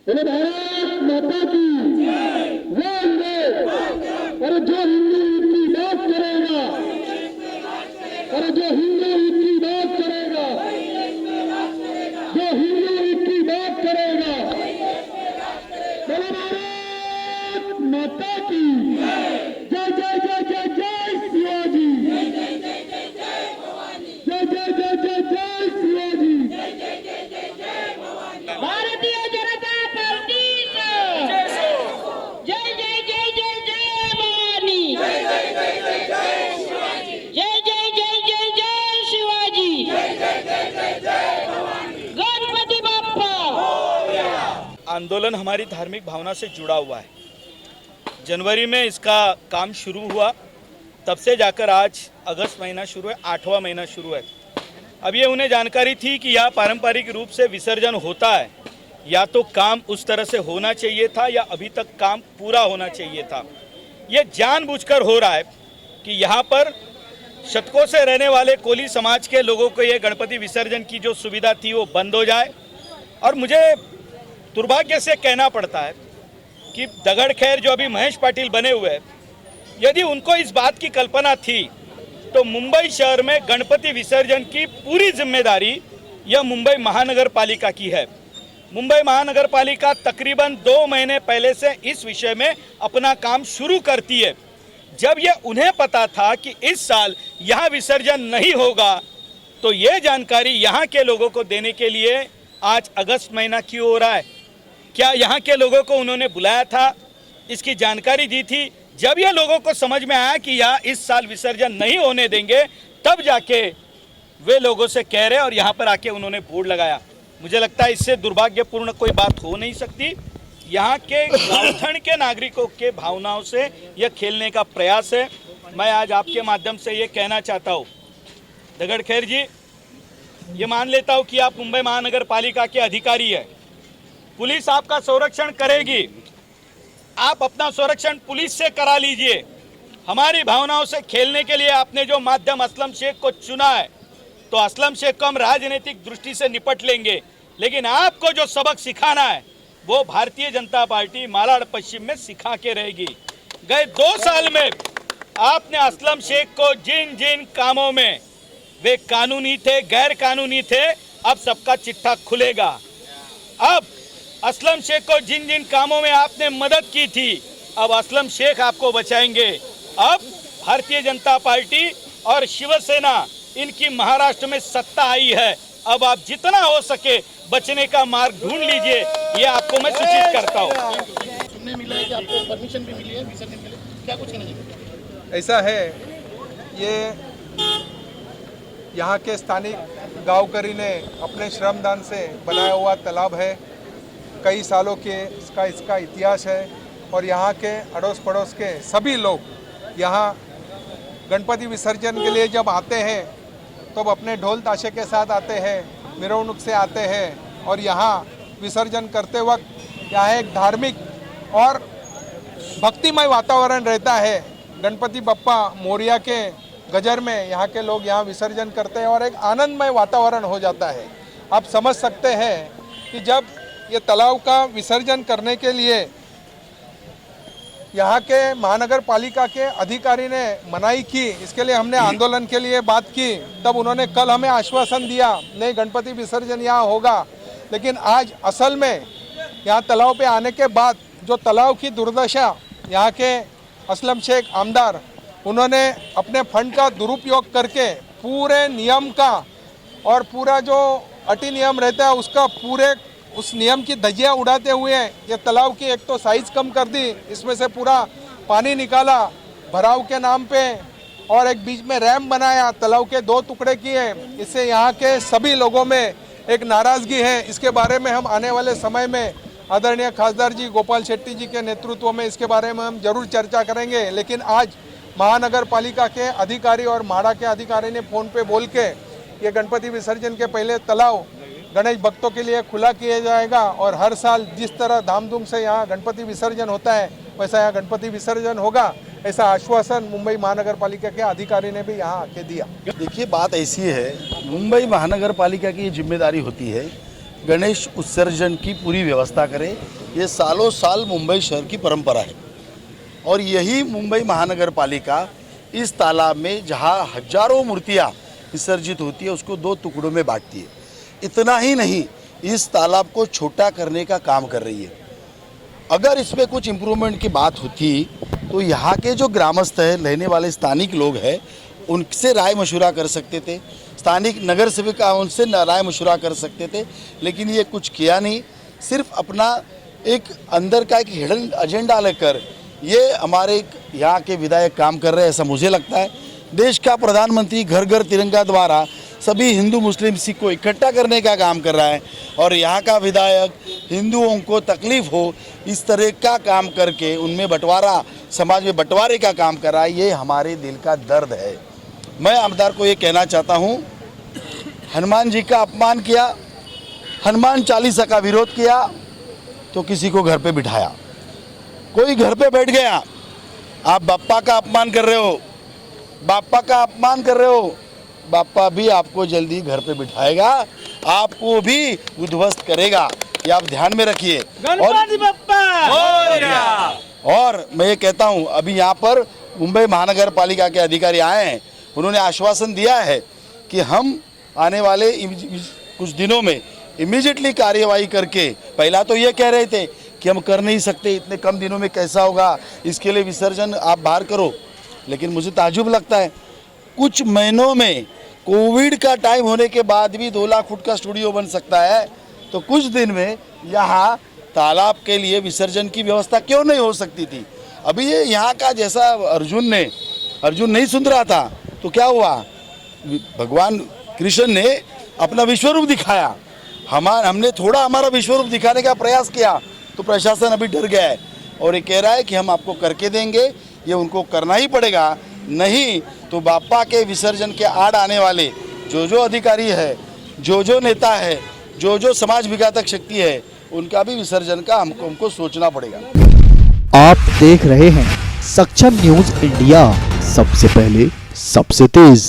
बोले भारत माता की वंदे। और जो हिंदू ईद की बात करेगा, और जो हिंदू ईद की बात करेगा, जो हिंदू ईद की बात करेगा, बोले भारत माता की जय जय जय जय जय शिवाजी, जय जय जय जय जय शिवाजी। भारतीय जनता पार्टीचं जय जय जय जय जय भवानी, जय जय जय जय जय शिवाजी, गणपति बाप्पा। आंदोलन हमारी धार्मिक भावना से जुड़ा हुआ है। जनवरी में इसका काम शुरू हुआ, तब से जाकर आज अगस्त महीना शुरू है, 8वां महीना शुरू है। अब ये उन्हें जानकारी थी कि यह पारंपरिक रूप से विसर्जन होता है, या तो काम उस तरह से होना चाहिए था या अभी तक काम पूरा होना चाहिए था। ये जानबूझकर हो रहा है कि यहाँ पर शतकों से रहने वाले कोली समाज के लोगों को ये गणपति विसर्जन की जो सुविधा थी वो बंद हो जाए। और मुझे दुर्भाग्य से कहना पड़ता है कि दगड़ खैर जो अभी महेश पाटिल बने हुए हैं, यदि उनको इस बात की कल्पना थी तो मुंबई शहर में गणपति विसर्जन की पूरी जिम्मेदारी यह मुंबई महानगर पालिका की है। मुंबई महानगर पालिका तकरीबन 2 महीने पहले से इस विषय में अपना काम शुरू करती है। जब यह उन्हें पता था कि इस साल यहाँ विसर्जन नहीं होगा, तो ये जानकारी यहाँ के लोगों को देने के लिए आज अगस्त महीना क्यों हो रहा है? क्या यहाँ के लोगों को उन्होंने बुलाया था, इसकी जानकारी दी थी? जब ये लोगों को समझ में आया कि यहाँ इस साल विसर्जन नहीं होने देंगे, तब जाके वे लोगों से कह रहे और यहाँ पर आके उन्होंने बोर्ड लगाया। मुझे लगता है इससे दुर्भाग्यपूर्ण कोई बात हो नहीं सकती। यहाँ के गाँवठण के नागरिकों के भावनाओं से यह खेलने का प्रयास है। मैं आज आपके माध्यम से ये कहना चाहता हूँ, दगड़ खैर जी, ये मान लेता हूँ कि आप मुंबई महानगर पालिका के अधिकारी हैं, पुलिस आपका संरक्षण करेगी, आप अपना संरक्षण पुलिस से करा लीजिए। हमारी भावनाओं से खेलने के लिए आपने जो माध्यम असलम शेख को चुना है, तो असलम शेख को हम राजनीतिक दृष्टि से निपट लेंगे, लेकिन आपको जो सबक सिखाना है वो भारतीय जनता पार्टी मालाड पश्चिम में सिखा के रहेगी। गए 2 साल में आपने असलम शेख को जिन जिन कामों में वे कानूनी थे, गैर कानूनी थे, अब सबका चिट्ठा खुलेगा। अब असलम शेख को जिन जिन कामों में आपने मदद की थी, अब असलम शेख आपको बचाएंगे। अब भारतीय जनता पार्टी और शिवसेना, इनकी महाराष्ट्र में सत्ता आई है। अब आप जितना हो सके बचने का मार्ग ढूंढ लीजिए, ये आपको मैं सूचित करता हूँ। सुनने मिला है कि आपको परमिशन भी मिली है विसर्जन के लिए, क्या कुछ कहना चाहिए? ऐसा है, ये यहाँ के स्थानिक गांवकरी ने अपने श्रमदान से बनाया हुआ तालाब है। कई सालों के इसका इतिहास है और यहाँ के अड़ोस पड़ोस के सभी लोग यहाँ गणपति विसर्जन के लिए जब आते हैं तो अपने ढोल ताशे के साथ आते हैं, मिरवणुक से आते हैं और यहाँ विसर्जन करते वक्त यहाँ एक धार्मिक और भक्तिमय वातावरण रहता है। गणपति बप्पा मोरिया के गजर में यहाँ के लोग यहाँ विसर्जन करते हैं और एक आनंदमय वातावरण हो जाता है। आप समझ सकते हैं कि जब ये तालाब का विसर्जन करने के लिए यहाँ के महानगर पालिका के अधिकारी ने मनाही की, इसके लिए हमने आंदोलन के लिए बात की, तब उन्होंने कल हमें आश्वासन दिया नहीं गणपति विसर्जन यहाँ होगा। लेकिन आज असल में यहाँ तालाब पे आने के बाद जो तालाब की दुर्दशा, यहाँ के असलम शेख आमदार, उन्होंने अपने फंड का दुरुपयोग करके पूरे नियम का और पूरा जो अटी नियम रहता है उसका पूरे उस नियम की धज्जियां उड़ाते हुए ये तालाब की एक तो साइज कम कर दी, इसमें से पूरा पानी निकाला भराव के नाम पे और एक बीच में रैम बनाया, तालाब के 2 टुकड़े किए। इससे यहाँ के सभी लोगों में एक नाराज़गी है। इसके बारे में हम आने वाले समय में आदरणीय खासदार जी गोपाल शेट्टी जी के नेतृत्व में इसके बारे में हम जरूर चर्चा करेंगे। लेकिन आज महानगर पालिका के अधिकारी और माड़ा के अधिकारी ने फ़ोन पे बोल के ये गणपति विसर्जन के पहले तालाब गणेश भक्तों के लिए खुला किया जाएगा और हर साल जिस तरह धामधूम से यहाँ गणपति विसर्जन होता है वैसा यहाँ गणपति विसर्जन होगा, ऐसा आश्वासन मुंबई महानगर पालिका के अधिकारी ने भी यहाँ आके दिया। देखिए, बात ऐसी है, मुंबई महानगर पालिका की ये जिम्मेदारी होती है गणेश उत्सर्जन की पूरी व्यवस्था करें। ये सालों साल मुंबई शहर की परंपरा है और यही मुंबई महानगर पालिका इस तालाब में जहाँ हजारों मूर्तियाँ विसर्जित होती है उसको 2 टुकड़ों में बांटती है। इतना ही नहीं, इस तालाब को छोटा करने का काम कर रही है। अगर इसमें कुछ इम्प्रूवमेंट की बात होती तो यहाँ के जो ग्रामस्थ है, रहने वाले स्थानिक लोग हैं, उनसे राय मशुरा कर सकते थे, स्थानिक नगर सेविका उनसे राय मशुरा कर सकते थे, लेकिन ये कुछ किया नहीं। सिर्फ अपना एक अंदर का एक हिडन एजेंडा लेकर ये हमारे यहाँ के विधायक काम कर रहे हैं, ऐसा मुझे लगता है। देश का प्रधानमंत्री घर घर तिरंगा द्वारा सभी हिंदू मुस्लिम सिख को इकट्ठा करने का काम कर रहा है और यहाँ का विधायक हिंदुओं को तकलीफ हो इस तरह का काम करके उनमें बंटवारा, समाज में बंटवारे का काम कर रहा है। ये हमारे दिल का दर्द है। मैं आमदार को ये कहना चाहता हूँ, हनुमान जी का अपमान किया, हनुमान चालीसा का विरोध किया तो किसी को घर पे बिठाया, कोई घर पे बैठ गया, आप बाप्पा का अपमान कर रहे हो, बाप्पा का अपमान कर रहे हो, बाप्पा भी आपको जल्दी घर पे बिठाएगा, आपको भी उद्ध्वस्त करेगा। ये आप ध्यान में रखिए। और मैं ये कहता हूँ, अभी यहाँ पर मुंबई महानगर पालिका के अधिकारी आए हैं, उन्होंने आश्वासन दिया है कि हम आने वाले कुछ दिनों में इमीडिएटली कार्यवाही करके, पहला तो ये कह रहे थे कि हम कर नहीं सकते, इतने कम दिनों में कैसा होगा, इसके लिए विसर्जन आप बाहर करो, लेकिन मुझे ताज्जुब लगता है कुछ महीनों में कोविड का टाइम होने के बाद भी 2 लाख फुट का स्टूडियो बन सकता है, तो कुछ दिन में यहाँ तालाब के लिए विसर्जन की व्यवस्था क्यों नहीं हो सकती थी। अभी ये यहाँ का जैसा अर्जुन नहीं सुन रहा था तो क्या हुआ, भगवान कृष्ण ने अपना विश्वरूप दिखाया, हमने थोड़ा हमारा विश्वरूप दिखाने का प्रयास किया तो प्रशासन अभी डर गया है और ये कह रहा है कि हम आपको करके देंगे। ये उनको करना ही पड़ेगा, नहीं तो बाप्पा के विसर्जन के आड़ आने वाले जो अधिकारी है, जो नेता है, जो समाज विघातक शक्ति है, उनका भी विसर्जन का हमको सोचना पड़ेगा। आप देख रहे हैं सक्षम न्यूज इंडिया, सबसे पहले सबसे तेज।